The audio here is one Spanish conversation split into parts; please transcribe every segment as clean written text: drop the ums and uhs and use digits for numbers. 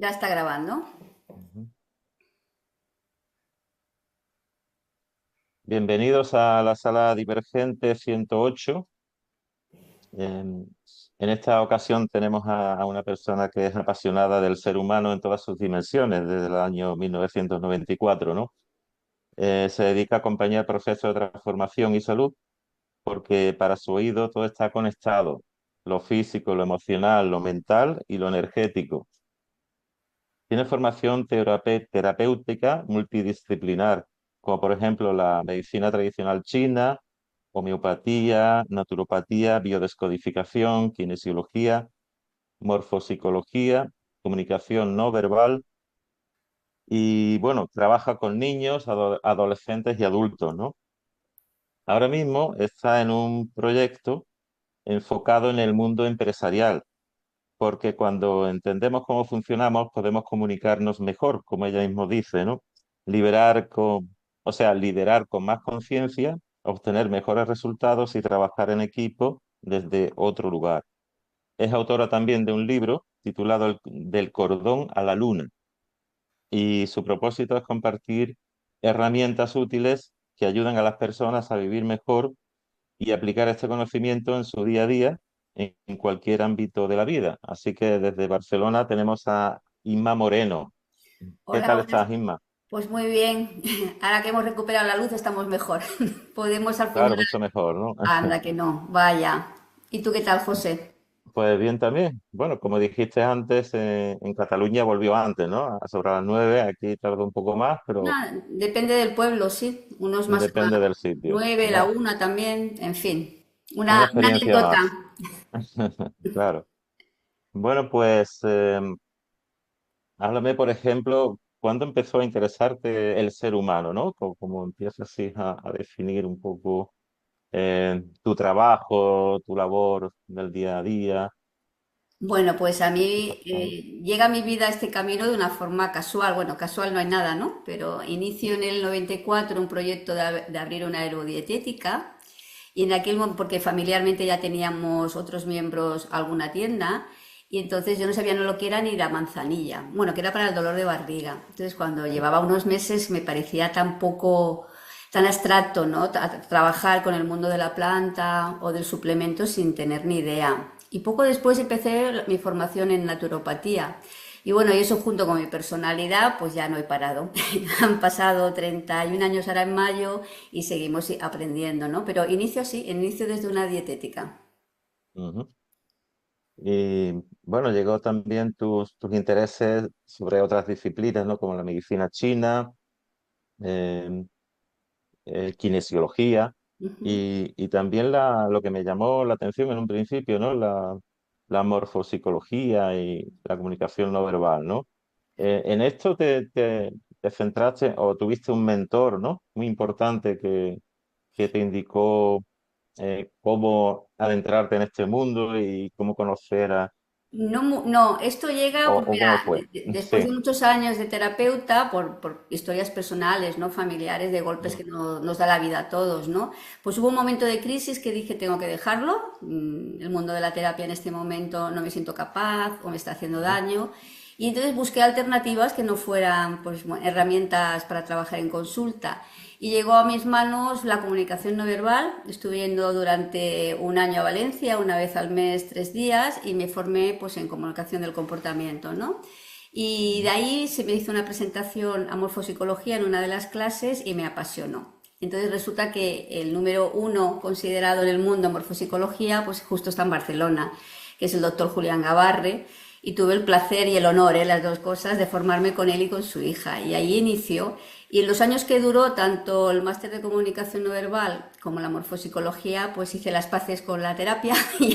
Ya está grabando. Ujú. Bienvenidos a la sala Divergente 108. En, en esta ocasión tenemos a una persona que es apasionada del ser humano en todas sus dimensiones desde el año 1994, ¿no? Se dedica a acompañar procesos de transformación y salud porque para su oído todo está conectado, lo físico, lo emocional, lo mental y lo energético. Tiene formación terapéutica multidisciplinar, como por ejemplo la medicina tradicional china, homeopatía, naturopatía, biodescodificación, kinesiología, morfopsicología, comunicación no verbal y bueno, trabaja con niños, adolescentes y adultos, ¿no? Ahora mismo está en un proyecto enfocado en el mundo empresarial porque cuando entendemos cómo funcionamos podemos comunicarnos mejor, como ella mismo dice, ¿no? Liberar con, o sea, liderar con más conciencia, obtener mejores resultados y trabajar en equipo desde otro lugar. Es autora también de un libro titulado Del cordón a la luna y su propósito es compartir herramientas útiles que ayudan a las personas a vivir mejor y aplicar este conocimiento en su día a día en cualquier ámbito de la vida. Así que desde Barcelona tenemos a Inma Moreno. ¿Qué Hola, tal estás, Inma? pues muy bien. Ahora que hemos recuperado la luz estamos mejor. Podemos al final. Claro, mucho mejor, ¿no? Anda, que no. Vaya. ¿Y tú qué tal, José? Pues bien también. Bueno, como dijiste antes, en Cataluña volvió antes, ¿no? Sobre las 9, aquí tardó un poco más, pero Nada, depende del pueblo, sí. Unos más a depende del sitio. 9, la una también, en fin. Una Una experiencia anécdota. más. Claro. Bueno, pues háblame, por ejemplo, ¿cuándo empezó a interesarte el ser humano, ¿no? Como empiezas así a definir un poco tu trabajo, tu labor del día a día. Bueno, pues a ¿Qué mí pasaba? llega a mi vida este camino de una forma casual. Bueno, casual no hay nada, ¿no? Pero inicio en el 94 un proyecto de abrir una aerodietética y en aquel momento, porque familiarmente ya teníamos otros miembros alguna tienda y entonces yo no sabía no lo que era ni la manzanilla. Bueno, que era para el dolor de barriga. Entonces cuando llevaba unos meses me parecía tan poco, tan abstracto, ¿no? Trabajar con el mundo de la planta o del suplemento sin tener ni idea. Y poco después empecé mi formación en naturopatía. Y bueno, y eso junto con mi personalidad, pues ya no he parado. Han pasado 31 años ahora en mayo y seguimos aprendiendo, ¿no? Pero inicio así, inicio desde una dietética. Ujú. Y bueno, llegó también tus intereses sobre otras disciplinas, ¿no? Como la medicina china, eh, kinesiología Ujú. y también lo que me llamó la atención en un principio, ¿no? La morfopsicología y la comunicación no verbal, ¿no? En esto te centraste o tuviste un mentor, ¿no? Muy importante que te indicó cómo adentrarte en este mundo y cómo conocer No, no, esto llega, pues o mira, cómo fue. después de Sí. muchos años de terapeuta, por historias personales, ¿no? Familiares, de golpes Mm, que nos da la vida a todos, ¿no? Pues hubo un momento de crisis que dije, tengo que dejarlo. El mundo de la terapia en este momento no me siento capaz o me está haciendo ujú, daño. Y entonces busqué alternativas que no fueran, pues, herramientas para trabajar en consulta. Y llegó a mis manos la comunicación no verbal. Estuve yendo durante un año a Valencia, una vez al mes, 3 días, y me formé pues en comunicación del comportamiento, ¿no? Y de ujú, ahí se me hizo una presentación a morfopsicología en una de las clases y me apasionó. Entonces resulta que el número uno considerado en el mundo en morfopsicología, pues justo está en Barcelona, que es el doctor Julián Gabarre, y tuve el placer y el honor, las dos cosas, de formarme con él y con su hija. Y ahí inició. Y en los años que duró, tanto el máster de comunicación no verbal como la morfopsicología, pues hice las paces con la terapia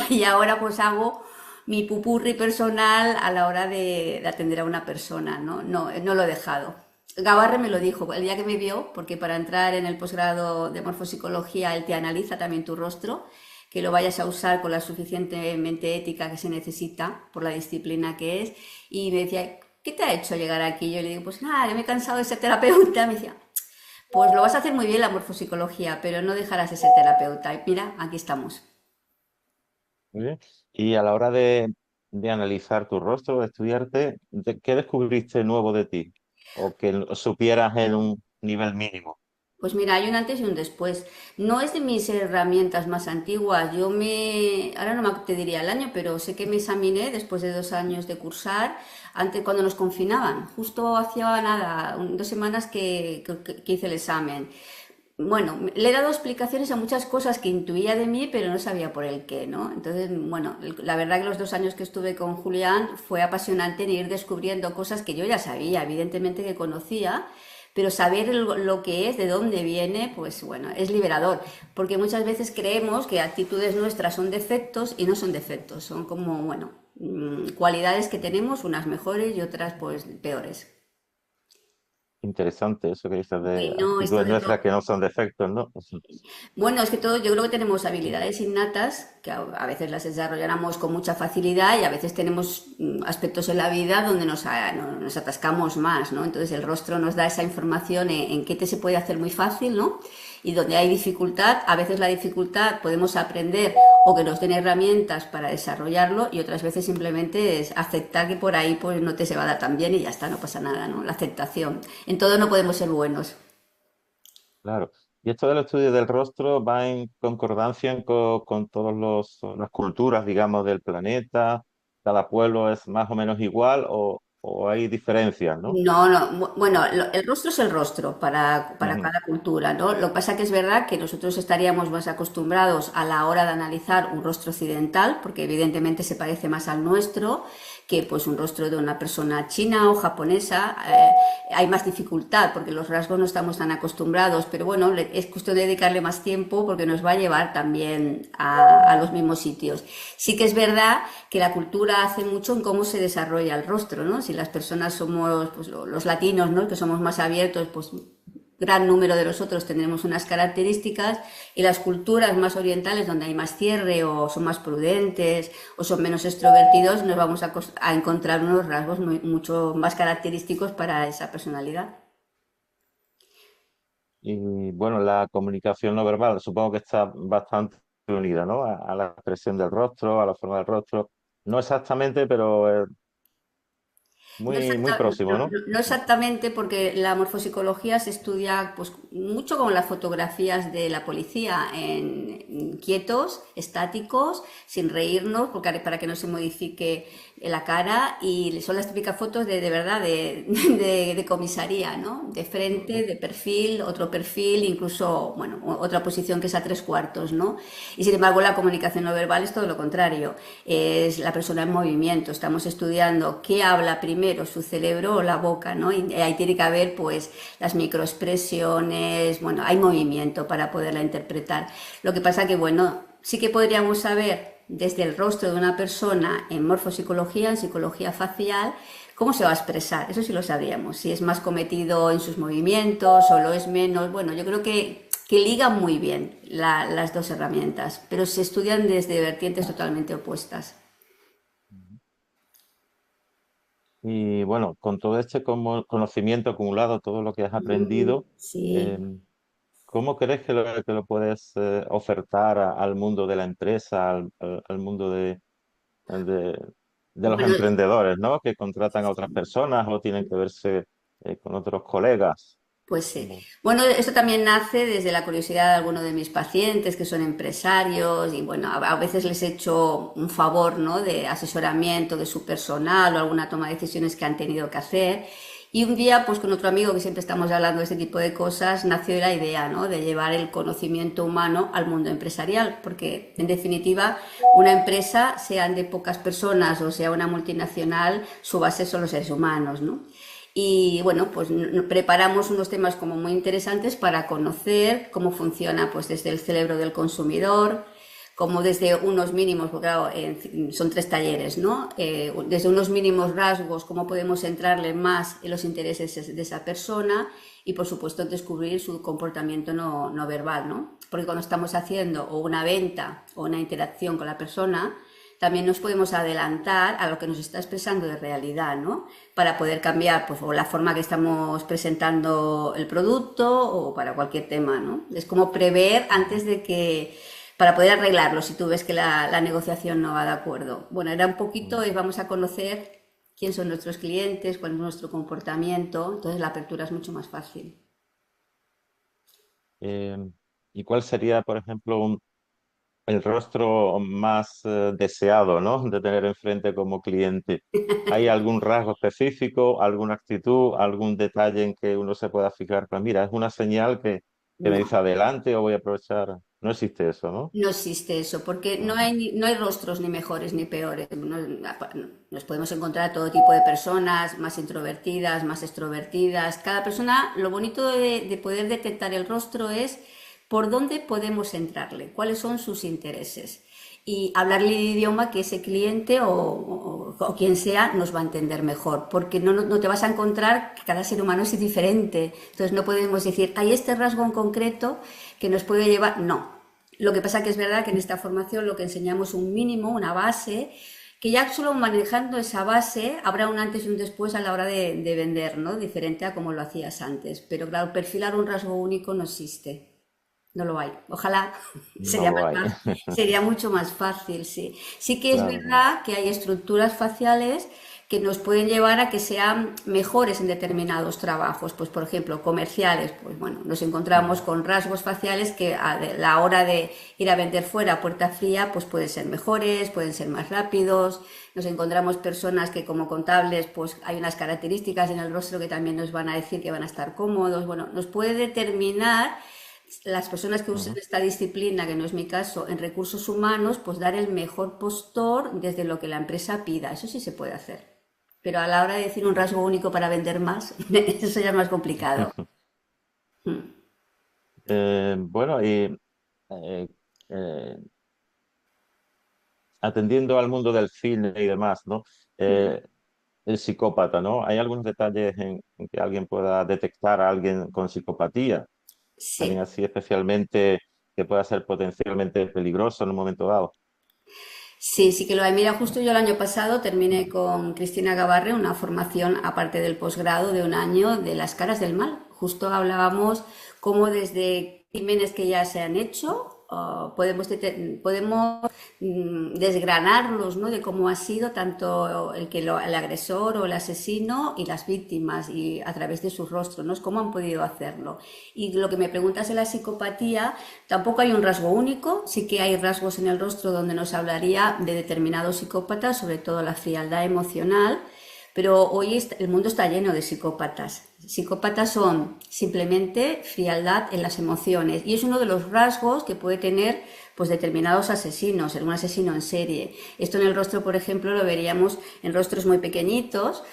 y ahora pues hago mi pupurri personal a la hora de atender a una persona, ¿no? No, no lo he dejado. Gabarre me lo dijo el día que me vio, porque para entrar en el posgrado de morfopsicología él te analiza también tu rostro, que lo vayas a usar con la suficientemente ética que se necesita por la disciplina que es. Y me decía, ¿qué te ha hecho llegar aquí? Yo le digo, pues nada, yo me he cansado de ser terapeuta. Me decía, pues lo vas a hacer muy bien la morfopsicología, pero no dejarás de ser terapeuta. Y mira, aquí estamos. muy bien. Y a la hora de analizar tu rostro, de estudiarte, ¿qué descubriste nuevo de ti? O que supieras en un nivel mínimo. Pues mira, hay un antes y un después. No es de mis herramientas más antiguas. Ahora no te diría el año, pero sé que me examiné después de 2 años de cursar, antes cuando nos confinaban. Justo hacía nada, 2 semanas que hice el examen. Bueno, le he dado explicaciones a muchas cosas que intuía de mí, pero no sabía por el qué, ¿no? Entonces, bueno, la verdad que los 2 años que estuve con Julián fue apasionante en ir descubriendo cosas que yo ya sabía, evidentemente que conocía, pero saber lo que es, de dónde viene, pues bueno, es liberador, porque muchas veces creemos que actitudes nuestras son defectos y no son defectos, son como, bueno, cualidades que tenemos, unas mejores y otras pues peores. Interesante eso que dices de Y no, esto actitudes de nuestras que no son defectos, ¿no? Bueno, es que todos, yo creo que tenemos habilidades innatas que a veces las desarrollamos con mucha facilidad y a veces tenemos aspectos en la vida donde nos atascamos más, ¿no? Entonces el rostro nos da esa información en qué te se puede hacer muy fácil, ¿no? Y donde hay dificultad, a veces la dificultad podemos aprender o que nos den herramientas para desarrollarlo y otras veces simplemente es aceptar que por ahí pues no te se va a dar tan bien y ya está, no pasa nada, ¿no? La aceptación. En todo no podemos ser buenos. Claro. Y esto del estudio del rostro va en concordancia con todas las culturas, digamos, del planeta. Cada pueblo es más o menos igual o hay diferencias, ¿no? No, no, bueno, el rostro es el rostro para Ujú. cada cultura, ¿no? Lo que pasa que es verdad que nosotros estaríamos más acostumbrados a la hora de analizar un rostro occidental, porque evidentemente se parece más al nuestro, que pues un rostro de una persona china o japonesa. Hay más dificultad porque los rasgos no estamos tan acostumbrados, pero bueno, es cuestión de dedicarle más tiempo porque nos va a llevar también a los mismos sitios. Sí que es verdad que la cultura hace mucho en cómo se desarrolla el rostro, ¿no? Si las personas somos, pues los latinos, ¿no? Que somos más abiertos, pues gran número de nosotros tendremos unas características y las culturas más orientales donde hay más cierre o son más prudentes o son menos extrovertidos nos vamos a encontrar unos rasgos mucho más característicos para esa personalidad. Y bueno, la comunicación no verbal supongo que está bastante unida, ¿no? A la expresión del rostro, a la forma del rostro. No exactamente, pero No, muy próximo, ¿no? no exactamente porque la morfopsicología se estudia pues, mucho con las fotografías de la policía en quietos, estáticos, sin reírnos, porque, para que no se modifique la cara y son las típicas fotos de verdad de comisaría, ¿no? De frente, Ujú. de perfil, otro perfil, incluso, bueno, otra posición que es a 3/4, ¿no? Y sin embargo la comunicación no verbal es todo lo contrario, es la persona en movimiento, estamos estudiando qué habla primero, su cerebro o la boca, ¿no? Y ahí tiene que haber pues las microexpresiones, bueno, hay movimiento para poderla interpretar. Lo que pasa que, bueno, sí que podríamos saber desde el rostro de una persona en morfopsicología, en psicología facial, cómo se va a expresar. Eso sí lo sabríamos. Si es más cometido en sus movimientos o lo es menos. Bueno, yo creo que ligan muy bien las dos herramientas, pero se estudian desde vertientes totalmente opuestas. Y bueno, con todo este conocimiento acumulado, todo lo que has aprendido, Sí. eh, ¿cómo crees que lo puedes ofertar al mundo de la empresa, al mundo de, de los Bueno, emprendedores, ¿no? Que contratan a otras personas o tienen que verse con otros colegas? pues sí. Como- Bueno, esto también nace desde la curiosidad de algunos de mis pacientes que son empresarios y bueno, a veces les he hecho un favor, ¿no? De asesoramiento de su personal o alguna toma de decisiones que han tenido que hacer. Y un día, pues con otro amigo que siempre estamos hablando de este tipo de cosas, nació la idea, ¿no? De llevar el conocimiento humano al mundo empresarial, porque en definitiva una empresa, sean de pocas personas o sea una multinacional, su base son los seres humanos, ¿no? Y bueno, pues preparamos unos temas como muy interesantes para conocer cómo funciona pues desde el cerebro del consumidor, como desde unos mínimos, porque claro, son 3 talleres, ¿no? Desde unos mínimos rasgos, cómo podemos centrarle más en los intereses de esa persona y por supuesto descubrir su comportamiento no verbal, ¿no? Porque cuando estamos haciendo o una venta o una interacción con la persona, también nos podemos adelantar a lo que nos está expresando de realidad, ¿no? Para poder cambiar pues, o la forma que estamos presentando el producto o para cualquier tema, ¿no? Es como prever antes de que, para poder arreglarlo si tú ves que la negociación no va de acuerdo. Bueno, era un poquito, vamos a conocer quién son nuestros clientes, cuál es nuestro comportamiento, entonces la apertura es mucho más fácil. Eh, ¿Y cuál sería, por ejemplo, el rostro más deseado, ¿no? De tener enfrente como cliente? ¿Hay algún rasgo específico, alguna actitud, algún detalle en que uno se pueda fijar? Pues mira, es una señal que me dice No. adelante o voy a aprovechar. No existe eso, ¿no? No existe eso, porque no Ajá. hay, no hay rostros ni mejores ni peores. Nos podemos encontrar todo tipo de personas, más introvertidas, más extrovertidas. Cada persona, lo bonito de poder detectar el rostro es por dónde podemos entrarle, cuáles son sus intereses. Y hablarle el idioma que ese cliente o quien sea nos va a entender mejor, porque no te vas a encontrar que cada ser humano es diferente. Entonces no podemos decir, hay este rasgo en concreto que nos puede llevar. No, lo que pasa que es verdad que en esta formación lo que enseñamos es un mínimo, una base, que ya solo manejando esa base habrá un antes y un después a la hora de vender, ¿no? Diferente a como lo hacías antes. Pero claro, perfilar un rasgo único no existe. No lo hay. Ojalá No lo hay. sería mucho más fácil, sí. Sí que es Claro, claro. verdad que hay estructuras faciales que nos pueden llevar a que sean mejores en determinados trabajos. Pues, por ejemplo, comerciales, pues bueno, nos encontramos Ujú. con rasgos faciales que a la hora de ir a vender fuera a puerta fría, pues pueden ser mejores, pueden ser más rápidos. Nos encontramos personas que como contables, pues hay unas características en el rostro que también nos van a decir que van a estar cómodos. Bueno, nos puede determinar las personas que usan Ujú. esta disciplina, que no es mi caso, en recursos humanos, pues dar el mejor postor desde lo que la empresa pida. Eso sí se puede hacer. Pero a la hora de decir un rasgo único para vender más, eso ya es más complicado. Bueno, y eh, eh, atendiendo al mundo del cine y demás, ¿no? Eh, el psicópata, ¿no? ¿Hay algunos detalles en que alguien pueda detectar a alguien con psicopatía? Alguien Sí. así especialmente que pueda ser potencialmente peligroso en un momento dado. Sí, sí que lo hay. Mira, justo yo el año pasado terminé con Cristina Gavarre una formación, aparte del posgrado de un año, de las caras del mal. Justo hablábamos cómo desde crímenes que ya se han hecho, podemos desgranarlos, ¿no? De cómo ha sido tanto el agresor o el asesino y las víctimas y a través de su rostro, ¿no? Cómo han podido hacerlo. Y lo que me preguntas de la psicopatía, tampoco hay un rasgo único, sí que hay rasgos en el rostro donde nos hablaría de determinados psicópatas, sobre todo la frialdad emocional, pero hoy el mundo está lleno de psicópatas. Psicópatas son simplemente frialdad en las emociones y es uno de los rasgos que puede tener pues determinados asesinos, un asesino en serie. Esto en el rostro, por ejemplo, lo veríamos en rostros muy pequeñitos,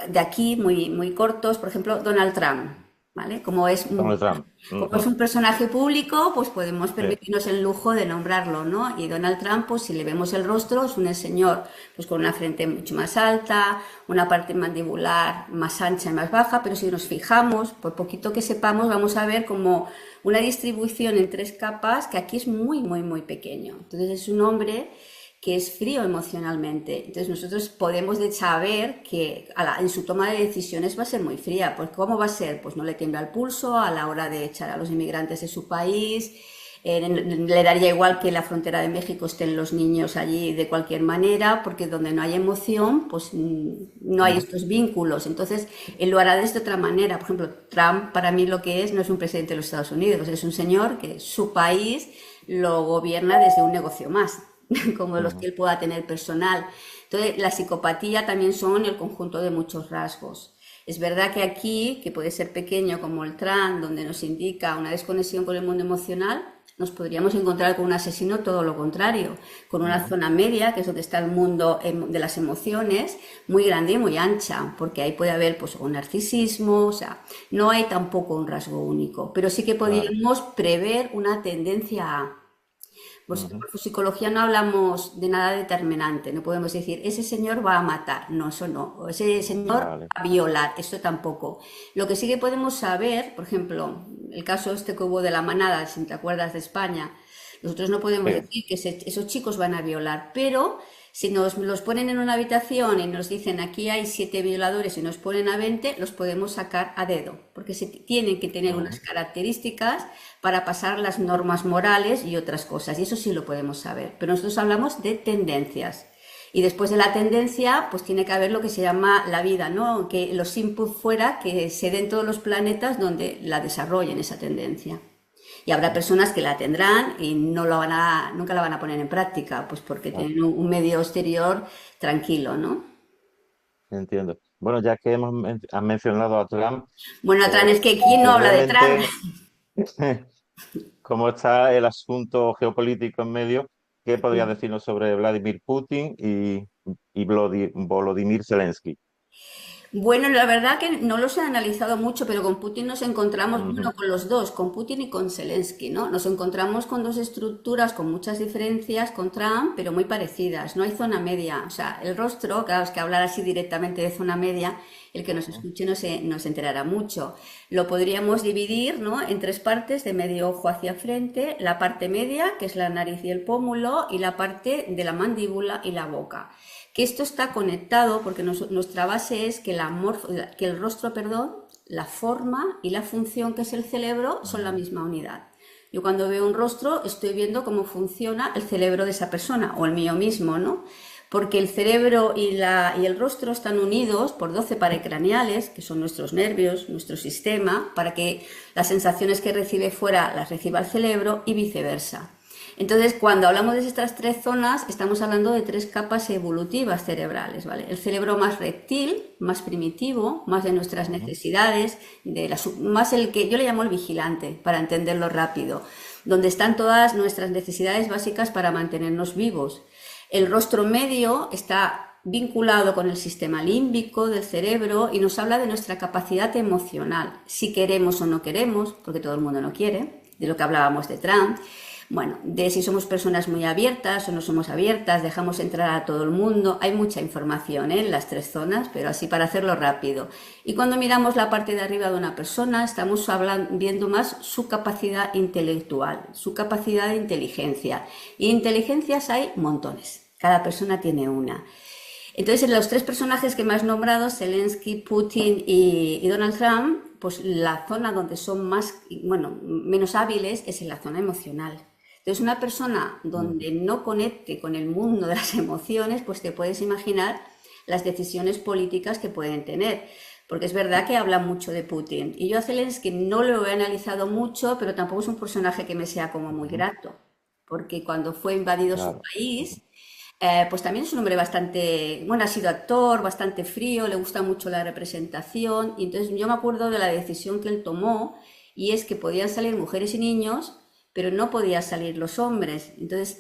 de aquí muy, muy cortos, por ejemplo, Donald Trump. ¿Vale? Donald Trump. Como es Ujú. un personaje público, pues podemos Sí. permitirnos el lujo de nombrarlo, ¿no? Y Donald Trump, pues si le vemos el rostro, es un señor pues con una frente mucho más alta, una parte mandibular más ancha y más baja, pero si nos fijamos, por poquito que sepamos, vamos a ver como una distribución en tres capas que aquí es muy, muy, muy pequeño. Entonces es un hombre que es frío emocionalmente. Entonces nosotros podemos saber que en su toma de decisiones va a ser muy fría. Pues ¿cómo va a ser? Pues no le tiembla el pulso a la hora de echar a los inmigrantes de su país. Le daría igual que en la frontera de México estén los niños allí de cualquier manera, porque donde no hay emoción, pues no hay Ujú. estos vínculos. Entonces, él lo hará de otra manera. Por ejemplo, Trump para mí lo que es no es un presidente de los Estados Unidos, es un señor que su país lo gobierna desde un negocio más, como los que Ujú. él pueda tener personal. Entonces, la psicopatía también son el conjunto de muchos rasgos. Es verdad que aquí, que puede ser pequeño como el TRAN, donde nos indica una desconexión con el mundo emocional, nos podríamos encontrar con un asesino todo lo contrario, con una Ujú. zona media, que es donde está el mundo de las emociones, muy grande y muy ancha, porque ahí puede haber pues un narcisismo, o sea, no hay tampoco un rasgo único, pero sí que Claro. podríamos prever una tendencia a. Ujú. Por psicología no hablamos de nada determinante, no podemos decir, ese señor va a matar, no, eso no, o ese señor va Vale. a violar, eso tampoco. Lo que sí que podemos saber, por ejemplo, el caso este que hubo de la manada, si te acuerdas de España, nosotros no podemos Sí. decir que esos chicos van a violar, pero Si nos los ponen en una habitación y nos dicen aquí hay 7 violadores y nos ponen a 20, los podemos sacar a dedo, porque se tienen que tener unas Ujú. características para pasar las normas morales y otras cosas, y eso sí lo podemos saber. Pero nosotros hablamos de tendencias. Y después de la tendencia, pues tiene que haber lo que se llama la vida, ¿no? Que los inputs fuera, que se den todos los planetas donde la desarrollen esa tendencia. Y habrá personas que la tendrán y no lo van a, nunca la van a poner en práctica, pues porque Ah, tienen un medio exterior tranquilo, ¿no? entiendo. Bueno, ya que has mencionado a Trump, Bueno, Tran, eh, es que ¿quién no habla de Tran? realmente, cómo está el asunto geopolítico en medio, ¿qué podrías decirnos sobre Vladimir Putin y Volodymyr Zelensky? Bueno, la verdad que no los he analizado mucho, pero con Putin nos encontramos, bueno, Ujú, con los dos, con Putin y con Zelensky, ¿no? Nos encontramos con dos estructuras con muchas diferencias con Trump, pero muy parecidas. No hay zona media. O sea, el rostro, claro, es que hablar así directamente de zona media, el que nos ujú, escuche no se enterará mucho. Lo podríamos dividir, ¿no? En tres partes, de medio ojo hacia frente, la parte media, que es la nariz y el pómulo, y la parte de la mandíbula y la boca, que esto está conectado porque nuestra base es que, que el rostro, perdón, la forma y la función que es el cerebro son la ujú. misma unidad. Yo cuando veo un rostro estoy viendo cómo funciona el cerebro de esa persona o el mío mismo, ¿no? Porque el cerebro y el rostro están unidos por 12 pares craneales, que son nuestros nervios, nuestro sistema, para que las sensaciones que recibe fuera las reciba el cerebro y viceversa. Entonces, cuando hablamos de estas tres zonas, estamos hablando de tres capas evolutivas cerebrales, ¿vale? El cerebro más reptil, más primitivo, más de nuestras Ujú. necesidades, más el que yo le llamo el vigilante, para entenderlo rápido, donde están todas nuestras necesidades básicas para mantenernos vivos. El rostro medio está vinculado con el sistema límbico del cerebro y nos habla de nuestra capacidad emocional, si queremos o no queremos, porque todo el mundo no quiere, de lo que hablábamos de Trump. Bueno, de si somos personas muy abiertas o no somos abiertas, dejamos entrar a todo el mundo. Hay mucha información, ¿eh?, en las tres zonas, pero así para hacerlo rápido. Y cuando miramos la parte de arriba de una persona, estamos viendo más su capacidad intelectual, su capacidad de inteligencia. Y inteligencias hay montones. Cada persona tiene una. Entonces, en los tres personajes que me has nombrado, Zelensky, Putin y Donald Trump, pues la zona donde son más, bueno, menos hábiles es en la zona emocional. Entonces, una persona Ujú. donde no conecte con el mundo de las emociones, pues te puedes imaginar las decisiones políticas que pueden tener. Porque es verdad que habla mucho de Putin. Y yo a Zelensky no lo he analizado mucho, pero tampoco es un personaje que me sea como muy Ujú. grato. Porque cuando fue invadido su Claro. país, pues también es un hombre bastante, bueno, ha sido actor, bastante frío, le gusta mucho la representación. Y entonces yo me acuerdo de la decisión que él tomó, y es que podían salir mujeres y niños, pero no podían salir los hombres. Entonces,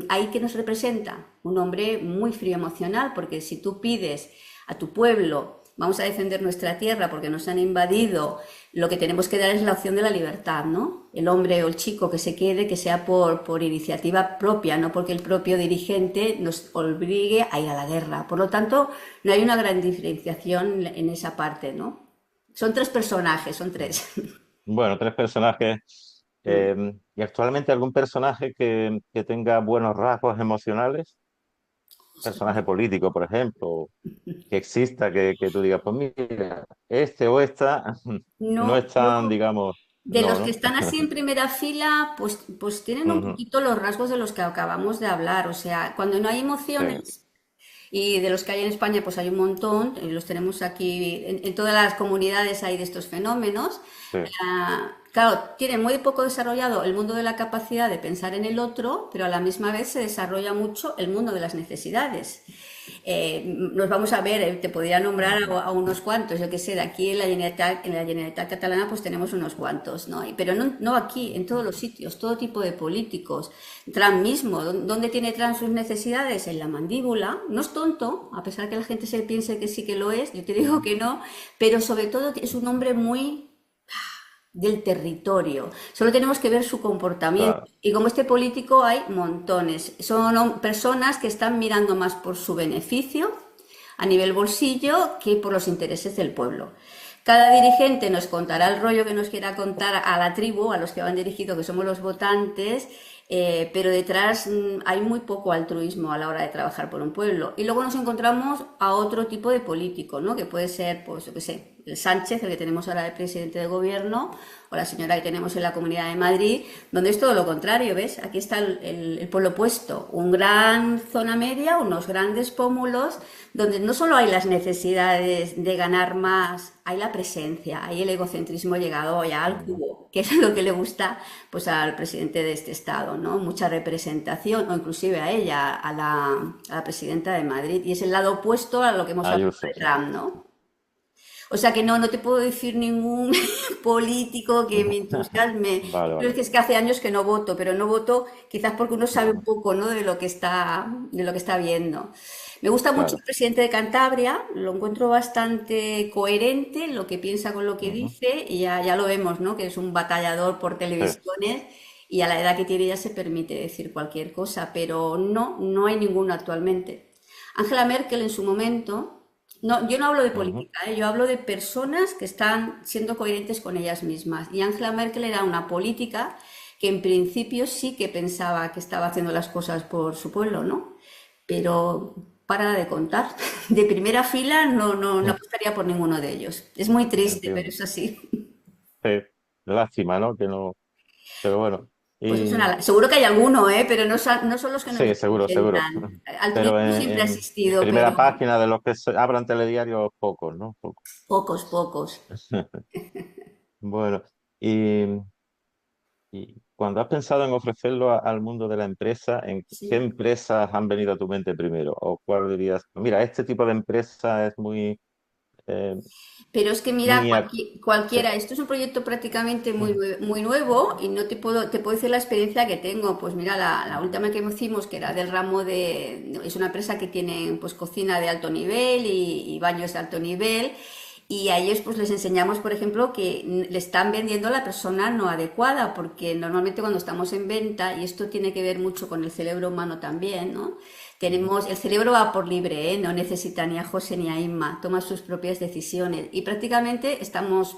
ahí que nos representa un hombre muy frío emocional, porque si tú pides a tu pueblo, vamos a defender nuestra tierra porque nos han invadido, lo que tenemos que dar es la opción de la libertad, ¿no? El hombre o el chico que se quede, que sea por iniciativa propia, no porque el propio dirigente nos obligue a ir a la guerra. Por lo tanto, no hay una gran diferenciación en esa parte, ¿no? Son tres personajes, son tres. Bueno, tres personajes. ¿Y actualmente algún personaje que tenga buenos rasgos emocionales? Personaje político, por ejemplo, que exista, que tú digas, pues mira, este o esta no No, están, yo digamos, de no, los que ¿no? están así en primera fila, pues tienen un Ujú. poquito los rasgos de los que acabamos de hablar. O sea, cuando no hay Sí, emociones, y de los que hay en España, pues hay un montón, los tenemos aquí, en todas las comunidades hay de estos fenómenos. sí. Claro, tienen muy poco desarrollado el mundo de la capacidad de pensar en el otro, pero a la misma vez se desarrolla mucho el mundo de las necesidades. Nos vamos a ver, te podría nombrar Ujú. a unos cuantos, yo qué sé, de aquí en la Generalitat Catalana pues tenemos unos cuantos, ¿no? Pero no aquí, en todos los sitios, todo tipo de políticos. Trump mismo, ¿dónde tiene Trump sus necesidades? En la mandíbula. No es tonto, a pesar que la gente se piense que sí que lo es, yo te digo Ujú. que no, pero sobre todo es un hombre muy del territorio. Solo tenemos que ver su comportamiento. Claro. Y como este político hay montones. Son personas que están mirando más por su beneficio a nivel bolsillo que por los intereses del pueblo. Cada dirigente nos contará el rollo que nos quiera contar a la tribu, a los que van dirigidos, que somos los votantes, pero detrás hay muy poco altruismo a la hora de trabajar por un pueblo. Y luego nos encontramos a otro tipo de político, ¿no? Que puede ser, pues, yo qué sé, el Sánchez, el que tenemos ahora de presidente de gobierno, o la señora que tenemos en la Comunidad de Madrid, donde es todo lo contrario, ¿ves? Aquí está el pueblo opuesto, un gran zona media, unos grandes pómulos, donde no solo hay las necesidades de ganar más, hay la presencia, hay el egocentrismo llegado ya al Ujú. cubo, que es lo que le gusta pues al presidente de este estado, ¿no? Mucha representación, o inclusive a ella, a la presidenta de Madrid, y es el lado opuesto a lo que hemos hablado Ayuso, de sí. Trump, ¿no? O sea que no, no te puedo decir ningún político que me entusiasme. Vale, Pero vale. es que hace años que no voto, pero no voto quizás porque uno sabe un Ujú. poco, ¿no? De lo que está viendo. Me gusta mucho Claro. el presidente de Cantabria, lo encuentro bastante coherente, lo que piensa con lo que Ujú. dice, y ya lo vemos, ¿no? Que es un batallador por Sí. televisiones y a la edad que tiene ya se permite decir cualquier cosa, pero no, no hay ninguno actualmente. Angela Merkel en su momento, no, yo no hablo de Ujú. política, yo hablo de personas que están siendo coherentes con ellas mismas. Y Angela Merkel era una política que en principio sí que pensaba que estaba haciendo las cosas por su pueblo, ¿no? Pero para de contar. De primera fila no, no, no apostaría por ninguno de ellos. Es muy triste, pero Entiendo. es así. Sí. Lástima, ¿no? Que no. Pero bueno. Pues es Y seguro que hay alguno, ¿eh? Pero no, no son los que nos sí, seguro, seguro. representan. Pero Altruismo siempre ha en existido, primera pero página de los que abran telediarios, pocos, ¿no? Pocos. pocos, pocos. Bueno, y cuando has pensado en ofrecerlo al mundo de la empresa, ¿en qué Sí. empresas han venido a tu mente primero? ¿O cuál dirías? Mira, este tipo de empresa es eh, Pero es que mira, muy... Sí. cualquiera, esto es un proyecto prácticamente muy, Ujú. muy nuevo y no te puedo decir la experiencia que tengo. Pues mira, la última que hicimos, que era del ramo es una empresa que tiene pues cocina de alto nivel y baños de alto nivel. Y a ellos pues les enseñamos, por ejemplo, que le están vendiendo a la persona no adecuada, porque normalmente cuando estamos en venta, y esto tiene que ver mucho con el cerebro humano también, ¿no? Ujú. El cerebro va por libre, ¿eh? No necesita ni a José ni a Inma, toma sus propias decisiones y prácticamente estamos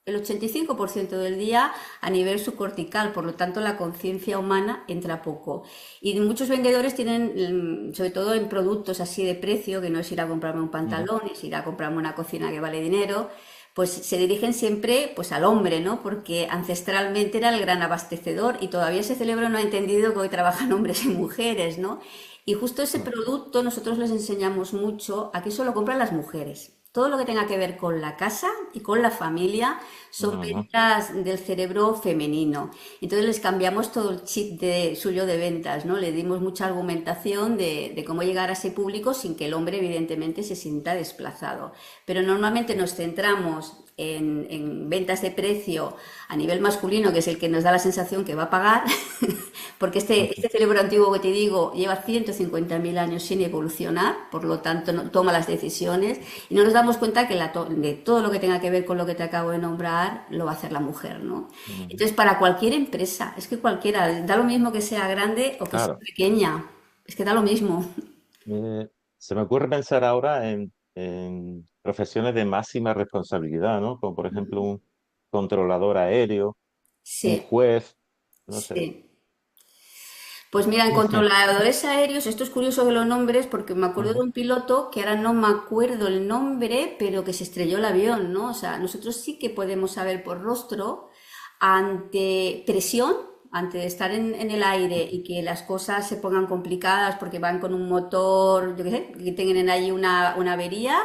el 85% del día a nivel subcortical, por lo tanto la conciencia humana entra poco. Y muchos vendedores tienen, sobre todo en productos así de precio, que no es ir a comprarme un Ujú. pantalón, es ir a comprarme una cocina que vale dinero, pues se dirigen siempre pues al hombre, ¿no? Porque ancestralmente era el gran abastecedor y todavía ese cerebro no ha entendido que hoy trabajan hombres y mujeres, ¿no? Y justo ese producto nosotros les enseñamos mucho, aquí solo compran las mujeres. Todo lo que tenga que ver con la casa y con la familia son Ujú. ventas del cerebro femenino. Entonces les cambiamos todo el chip suyo de ventas, ¿no? Le dimos mucha argumentación de cómo llegar a ese público sin que el hombre evidentemente se sienta desplazado. Pero normalmente nos centramos en ventas de precio a nivel masculino, que es el que nos da la sensación que va a pagar, porque Ujú. este cerebro antiguo que te digo lleva 150.000 años sin evolucionar, por lo tanto no, toma las decisiones y no nos damos cuenta que de todo lo que tenga que ver con lo que te acabo de nombrar lo va a hacer la mujer, ¿no? Ujú. Entonces, para cualquier empresa, es que cualquiera, da lo mismo que sea grande o que sea Claro. pequeña, es que da lo mismo. Se me ocurre pensar ahora en profesiones de máxima responsabilidad, ¿no? Como por ejemplo un controlador aéreo, un Sí, juez, no sé. sí. Pues mira, en controladores aéreos, esto es curioso que lo nombres porque me acuerdo de Ujú. un piloto que ahora no me acuerdo el nombre, pero que se estrelló el avión, ¿no? O sea, nosotros sí que podemos saber por rostro ante presión, ante estar en el aire y que las cosas se pongan complicadas porque van con un motor, yo qué sé, que tengan ahí una avería,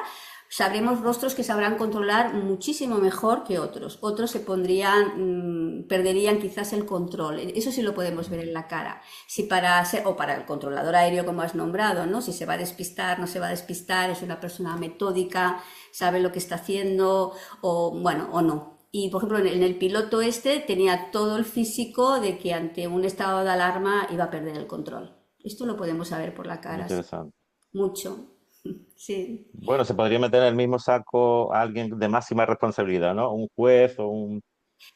sabremos rostros que sabrán controlar muchísimo mejor que otros. Otros se pondrían, perderían quizás el control. Eso sí lo podemos ver en la cara. Si para ser, o para el controlador aéreo como has nombrado, ¿no? Si se va a despistar, no se va a despistar, es una persona metódica, sabe lo que está haciendo, o bueno, o no. Y por ejemplo, en el piloto este tenía todo el físico de que ante un estado de alarma iba a perder el control. Esto lo podemos saber por la cara, sí. Interesante. Mucho. Sí. Bueno, se podría meter en el mismo saco a alguien de máxima responsabilidad, ¿no? Un juez o un...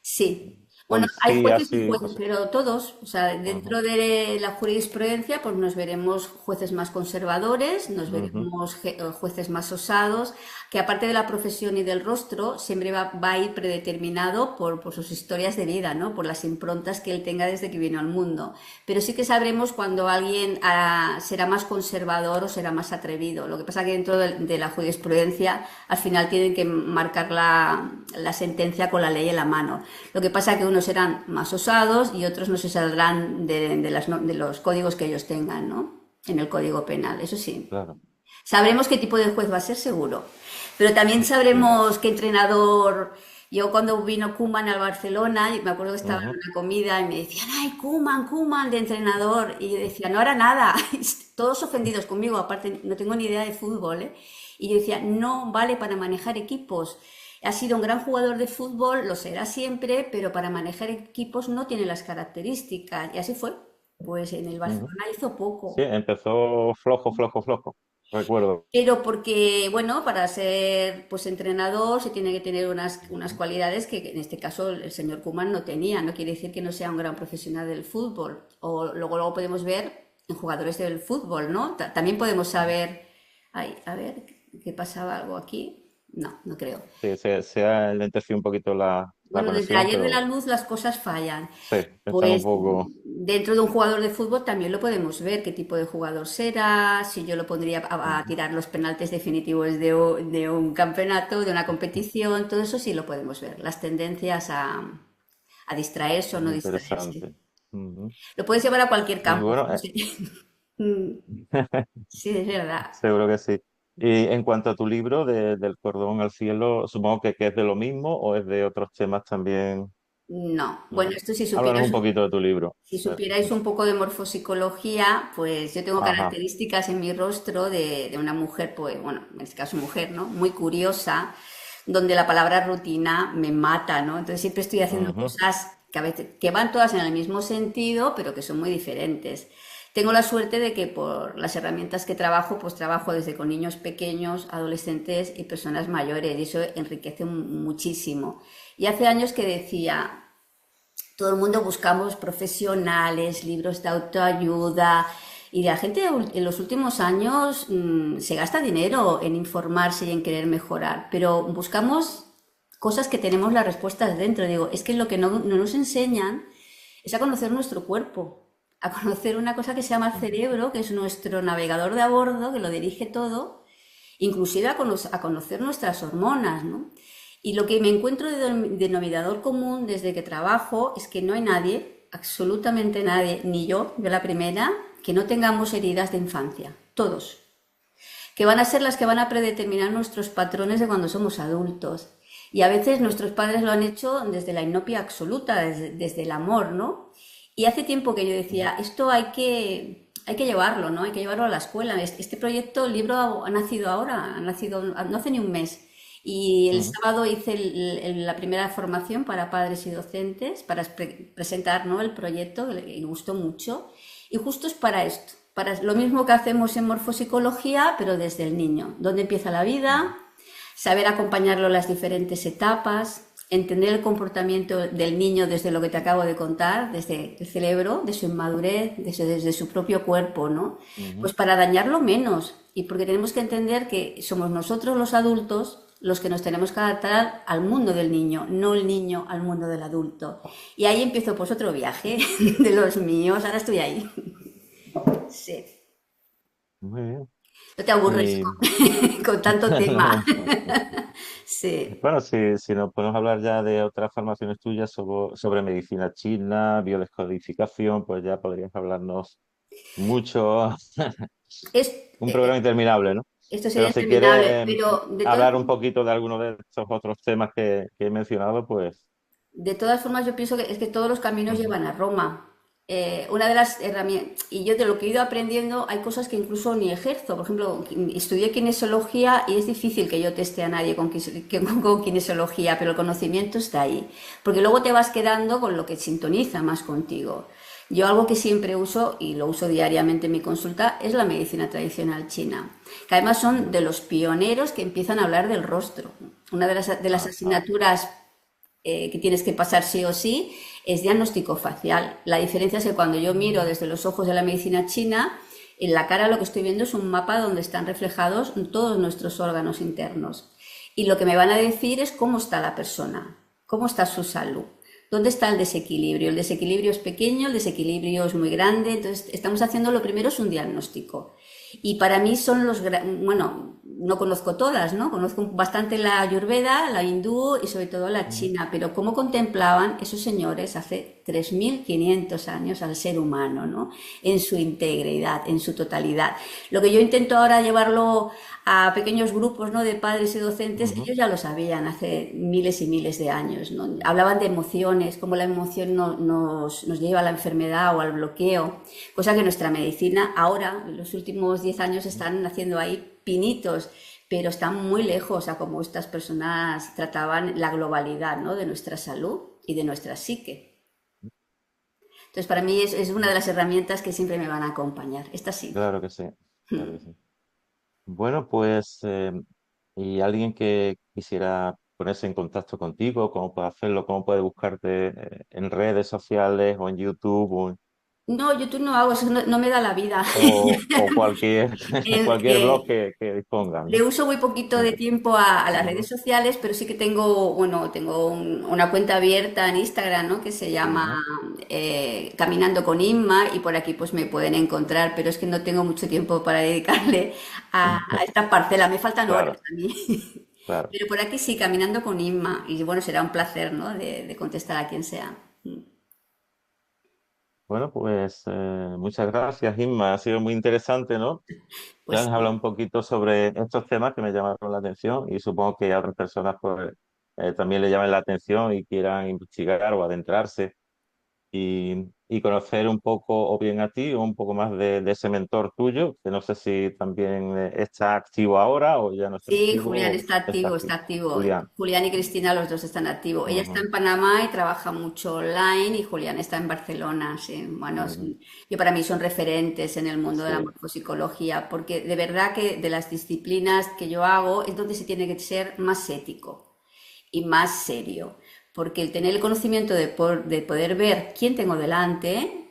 Sí. Bueno, hay policía, jueces y así, jueces, cosas. pero todos, o sea, Ujú, dentro de la jurisprudencia, pues nos veremos jueces más conservadores, nos ujú, veremos jueces más osados, que aparte de la profesión y del rostro, siempre va a ir predeterminado por sus historias de vida, ¿no? Por las improntas que él tenga desde que vino al mundo. Pero sí que sabremos cuando alguien será más conservador o será más atrevido. Lo que pasa que dentro de la jurisprudencia, al final tienen que marcar la sentencia con la ley en la mano. Lo que pasa es que unos serán más osados y otros no se saldrán de los códigos que ellos tengan, ¿no? En el código penal, eso sí. claro, Sabremos qué tipo de juez va a ser seguro, pero también sí. sabremos qué entrenador. Yo cuando vino Koeman al Barcelona, me acuerdo que estaba en Ujú, una comida y me decían, ay, Koeman, Koeman de entrenador. Y yo decía, no hará nada. Todos ofendidos conmigo, aparte no tengo ni idea de fútbol, ¿eh? Y yo decía, no vale para manejar equipos. Ha sido un gran jugador de fútbol, lo será siempre, pero para manejar equipos no tiene las características. Y así fue. Pues en el ujú. Barcelona hizo Sí, poco. empezó flojo, flojo, flojo. Recuerdo. Pero porque, bueno, para ser pues entrenador se tiene que tener unas cualidades que en este caso el señor Koeman no tenía. No quiere decir que no sea un gran profesional del fútbol. O luego podemos ver en jugadores del fútbol, ¿no? También podemos saber, ay, a ver, ¿qué pasaba algo aquí? No, no creo. Sí, se ha lentecido un poquito la Bueno, desde conexión, ayer de la pero luz las cosas fallan. sí, estaba un Pues poco. dentro de un jugador de fútbol también lo podemos ver, qué tipo de jugador será, si yo lo pondría a Ujú, tirar los penaltis definitivos de un campeonato, de una competición, todo eso sí lo podemos ver. Las tendencias a distraerse o no muy distraerse. interesante. Ujú. Lo puedes llevar a cualquier Y campo. bueno, Sí, Mm, sí, es verdad. seguro que sí. Y en cuanto a tu libro, Del cordón al cielo, supongo que es de lo mismo o es de otros temas también. No, bueno, ¿No? esto si Háblanos supieras un poquito de tu libro. Si supierais un poco de morfopsicología, pues yo tengo Ajá. características en mi rostro de una mujer, pues bueno, en este caso mujer, ¿no? Muy curiosa, donde la palabra rutina me mata, ¿no? Entonces siempre estoy haciendo Ujú, cosas que a veces que van todas en el mismo sentido, pero que son muy diferentes. Tengo la suerte de que por las herramientas que trabajo, pues trabajo desde con niños pequeños, adolescentes y personas mayores, y eso enriquece muchísimo. Y hace años que decía, todo el mundo buscamos profesionales, libros de autoayuda y la gente en los últimos años se gasta dinero en informarse y en querer mejorar, pero buscamos cosas que tenemos las respuestas dentro. Digo, es que lo que no nos enseñan es a conocer nuestro cuerpo, a conocer una cosa que se llama el ujú. cerebro, que es nuestro navegador de a bordo, que lo dirige todo, inclusive a conocer nuestras hormonas, ¿no? Y lo que me encuentro de denominador común desde que trabajo es que no hay nadie, absolutamente nadie, ni yo la primera, que no tengamos heridas de infancia. Todos. Que van a ser las que van a predeterminar nuestros patrones de cuando somos adultos. Y a veces nuestros padres lo han hecho desde la inopia absoluta, desde el amor, ¿no? Y hace tiempo que yo decía, esto hay que llevarlo, ¿no? Hay que llevarlo a la escuela. Este proyecto, el libro ha nacido ahora, ha nacido no hace ni un mes. Y el Ujú. sábado hice la primera formación para padres y docentes para presentar, ¿no?, el proyecto, que me gustó mucho. Y justo es para esto, para lo mismo que hacemos en morfopsicología, pero desde el niño. ¿Dónde empieza la vida? Saber acompañarlo en las diferentes etapas, entender el comportamiento del niño desde lo que te acabo de contar, desde el cerebro, de su inmadurez, desde su propio cuerpo, ¿no? Ujú. Pues para dañarlo menos. Y porque tenemos que entender que somos nosotros los adultos los que nos tenemos que adaptar al mundo del niño, no el niño al mundo del adulto. Y ahí empiezo pues otro viaje de los míos, ahora estoy ahí. Sí. Muy bien. No te aburres Y con tanto tema. no. Sí. Bueno, si nos podemos hablar ya de otras formaciones tuyas sobre medicina china, biodescodificación, pues ya podrías hablarnos mucho, Es, un programa interminable, ¿no? Esto sería Pero si interminable, quieres pero hablar un poquito de alguno de estos otros temas que he mencionado, pues. de todas formas yo pienso que es que todos los caminos Ujú, llevan a Roma. Una de las herramientas, y yo de lo que he ido aprendiendo, hay cosas que incluso ni ejerzo. Por ejemplo, estudié kinesiología y es difícil que yo teste a nadie con kinesiología, pero el conocimiento está ahí. Porque luego te vas quedando con lo que sintoniza más contigo. Yo algo que siempre uso, y lo uso diariamente en mi consulta, es la medicina tradicional china, que además son de los pioneros que empiezan a hablar del rostro. Una de las ajá, asignaturas que tienes que pasar sí o sí, es diagnóstico facial. La diferencia es que cuando yo miro desde los ojos de la medicina china, en la cara lo que estoy viendo es un mapa donde están reflejados todos nuestros órganos internos. Y lo que me van a decir es cómo está la persona, cómo está su salud, dónde está el desequilibrio. El desequilibrio es pequeño, el desequilibrio es muy grande, entonces estamos haciendo lo primero es un diagnóstico. Y para mí son bueno, no conozco todas, ¿no? Conozco bastante la Ayurveda, la hindú y sobre todo la Ujú, china, pero cómo contemplaban esos señores hace 3.500 años al ser humano, ¿no? En su integridad, en su totalidad. Lo que yo intento ahora llevarlo a pequeños grupos, ¿no? De padres y docentes, ujú. ellos ya lo sabían hace miles y miles de años, ¿no? Hablaban de emociones, cómo la emoción nos lleva a la enfermedad o al bloqueo, cosa que nuestra medicina ahora, en los últimos 10 años, están haciendo ahí pinitos, pero están muy lejos a cómo estas personas trataban la globalidad, ¿no? De nuestra salud y de nuestra psique. Entonces, para mí es una de las herramientas que siempre me van a acompañar. Esta sí. Claro que sí, claro que sí. Bueno, pues, y alguien que quisiera ponerse en contacto contigo, ¿cómo puede hacerlo? ¿Cómo puede buscarte en redes sociales o en YouTube No, YouTube no hago, eso no me da la vida. o cualquier, En- cualquier blog eh, que dispongas, Le ¿no? uso muy poquito de Ujú, tiempo a las redes ujú, sociales, pero sí que tengo, bueno, tengo una cuenta abierta en Instagram, ¿no? Que se llama ujú. Caminando con Inma y por aquí pues me pueden encontrar, pero es que no tengo mucho tiempo para dedicarle a esta parcela, me faltan horas Claro, a mí. claro. Pero por aquí sí, Caminando con Inma y bueno, será un placer, ¿no? De contestar a quien sea. Bueno, pues muchas gracias, Inma. Ha sido muy interesante, ¿no? Ya Pues nos habla sí. un poquito sobre estos temas que me llamaron la atención y supongo que a otras personas pues, también le llamen la atención y quieran investigar o adentrarse y conocer un poco o bien a ti o un poco más de ese mentor tuyo, que no sé si también está activo ahora o ya no está Sí, activo Julián o está está activo, está activo. activo. Julián. Julián y Cristina, los dos están activos. Ella está Ujú, en Panamá y trabaja mucho online y Julián está en Barcelona. Sí, bueno, ujú. yo para mí son referentes en el mundo de la Sí. morfopsicología, porque de verdad que de las disciplinas que yo hago es donde se tiene que ser más ético y más serio, porque el tener el conocimiento de poder ver quién tengo delante,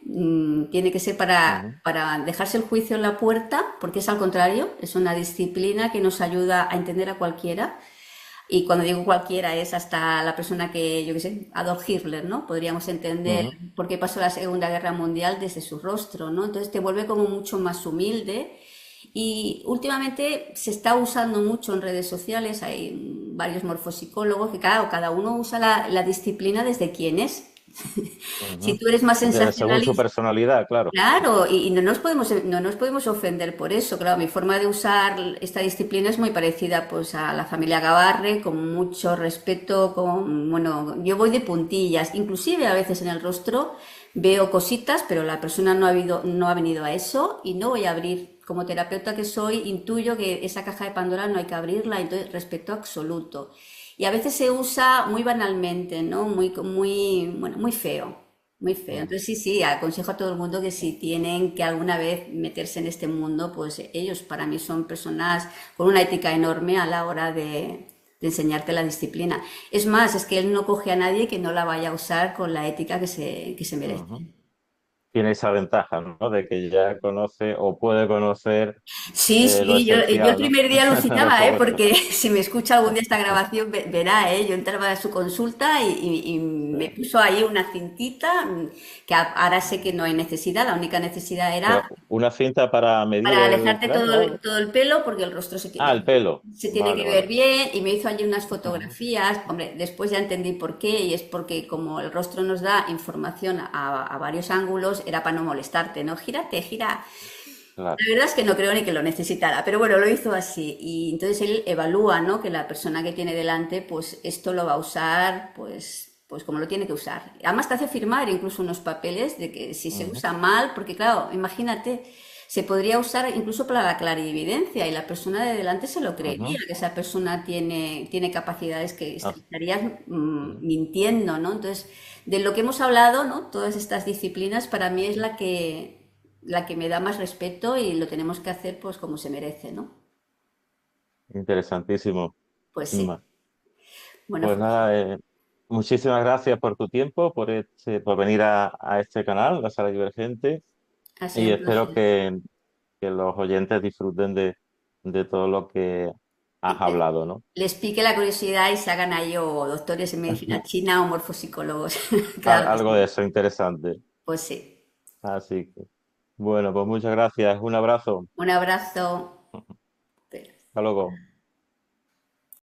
tiene que ser Ujú, para dejarse el juicio en la puerta, porque es al contrario, es una disciplina que nos ayuda a entender a cualquiera. Y cuando digo cualquiera es hasta la persona que, yo qué sé, Adolf Hitler, ¿no? Podríamos entender ujú, por qué pasó la Segunda Guerra Mundial desde su rostro, ¿no? Entonces te vuelve como mucho más humilde y últimamente se está usando mucho en redes sociales, hay varios morfopsicólogos que claro, cada uno usa la disciplina desde quién es. Si ujú. tú eres más Según su sensacionalista, personalidad, claro. claro, y no nos podemos ofender por eso. Claro, mi forma de usar esta disciplina es muy parecida pues a la familia Gabarre, con mucho respeto, bueno, yo voy de puntillas, inclusive a veces en el rostro veo cositas, pero la persona no ha venido a eso y no voy a abrir. Como terapeuta que soy, intuyo que esa caja de Pandora no hay que abrirla, entonces respeto absoluto. Y a veces se usa muy banalmente, ¿no? Bueno, muy feo. Muy feo. Ujú. Entonces sí, sí, aconsejo a todo el mundo que si tienen que alguna vez meterse en este mundo, pues ellos para mí son personas con una ética enorme a la hora de enseñarte la disciplina. Es más, es que él no coge a nadie que no la vaya a usar con la ética que se merece. Ujú. Tiene esa ventaja, ¿no? De que ya conoce o puede conocer Sí, lo sí, yo el esencial, ¿no? primer día De alucinaba, ¿eh? cómo está. Porque si me escucha algún día esta grabación, verá, ¿eh? Yo entraba a su consulta y Sí. me puso ahí una cintita que ahora sé que no hay necesidad, la única necesidad Pero era una cinta para medir para el alejarte cráneo o algo. todo el pelo porque el rostro Ah, el pelo. se tiene Vale, que ver vale. bien y me hizo allí unas Ujú. fotografías. Hombre, después ya entendí por qué y es porque como el rostro nos da información a varios ángulos, era para no molestarte, ¿no? Gírate, gira. Claro. La verdad es que no creo ni que lo necesitara, pero bueno, lo hizo así. Y entonces él evalúa, ¿no? Que la persona que tiene delante, pues esto lo va a usar, pues como lo tiene que usar. Además te hace firmar incluso unos papeles de que si se Ujú, usa mal, porque claro, imagínate, se podría usar incluso para la clarividencia y la persona de delante se lo creería, ujú. que esa persona tiene capacidades que Ah, estarías ujú, mintiendo, ¿no? Entonces, de lo que hemos hablado, ¿no? Todas estas disciplinas para mí es la que me da más respeto y lo tenemos que hacer pues como se merece, ¿no? interesantísimo, Pues sí. Inma. Bueno, Pues pues nada, muchísimas gracias por tu tiempo, por venir a este canal, la Sala Divergente, Ha sido y un espero placer. que los oyentes disfruten de todo lo que has Y que hablado, ¿no? les pique la curiosidad y se hagan ahí o doctores en medicina china o morfopsicólogos. Claro que Algo de sí. eso interesante. Pues sí. Así que, bueno, pues muchas gracias. Un abrazo. Un abrazo. Hasta luego.